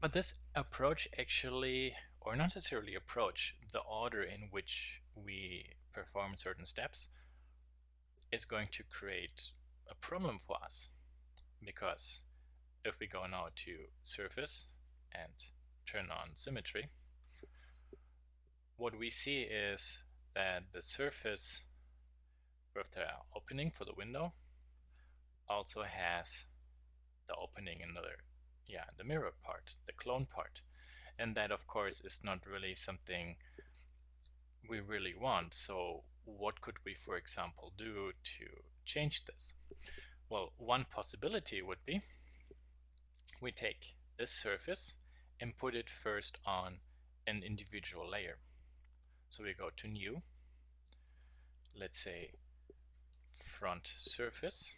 But this approach actually, or not necessarily approach, the order in which we perform certain steps is going to create a problem for us. Because if we go now to surface and turn on symmetry, what we see is that the surface with the opening for the window also has the opening in the mirror part, the clone part. And that of course is not really something we really want. So what could we, for example, do to change this? Well, one possibility would be we take this surface and put it first on an individual layer. So we go to new, let's say front surface,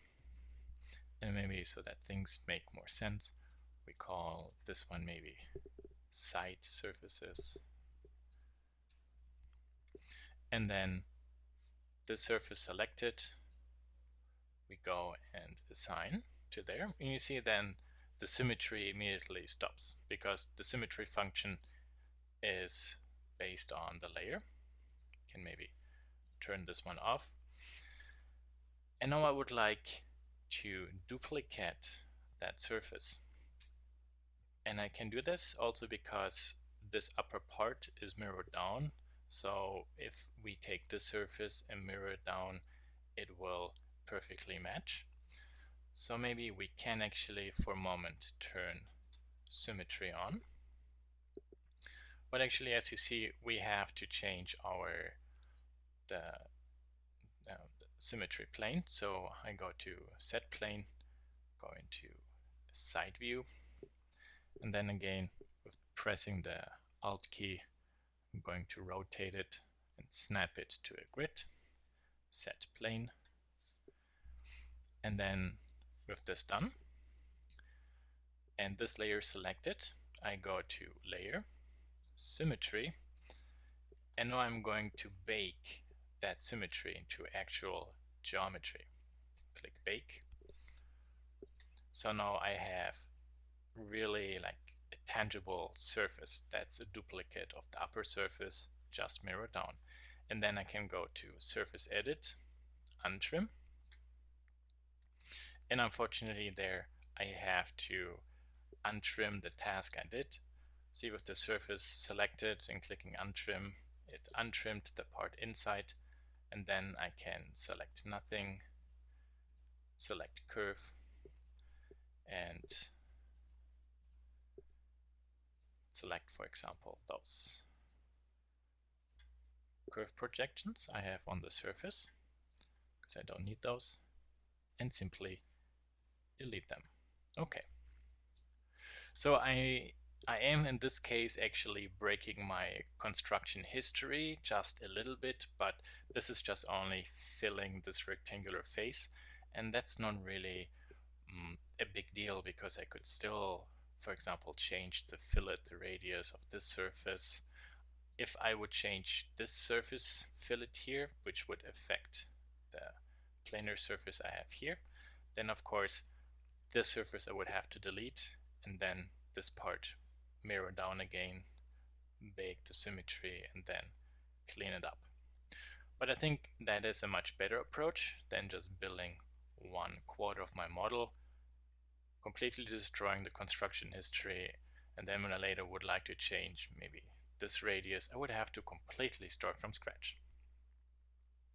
and maybe so that things make more sense, we call this one maybe side surfaces. And then the surface selected, we go and assign to there. And you see then the symmetry immediately stops because the symmetry function is based on the layer. Can maybe turn this one off. And now I would like to duplicate that surface. And I can do this also because this upper part is mirrored down. So if we take this surface and mirror it down, it will perfectly match. So maybe we can actually for a moment turn symmetry on. But actually, as you see, we have to change the symmetry plane. So I go to set plane, go into side view, and then again with pressing the Alt key, I'm going to rotate it and snap it to a grid, set plane, and then with this done and this layer selected, I go to layer, symmetry, and now I'm going to bake that symmetry into actual geometry. Click bake. So now I have really like a tangible surface that's a duplicate of the upper surface, just mirror down. And then I can go to surface edit, untrim, and unfortunately there I have to untrim the task I did. See, with the surface selected and clicking untrim, it untrimmed the part inside, and then I can select nothing, select curve, and select, for example, those curve projections I have on the surface, because I don't need those, and simply delete them. Okay. So I am in this case actually breaking my construction history just a little bit, but this is just only filling this rectangular face, and that's not really a big deal because I could still, for example, change the fillet, the radius of this surface. If I would change this surface fillet here, which would affect the planar surface I have here, then of course this surface I would have to delete, and then this part mirror down again, bake the symmetry, and then clean it up. But I think that is a much better approach than just building 1/4 of my model, completely destroying the construction history, and then when I later would like to change maybe this radius, I would have to completely start from scratch.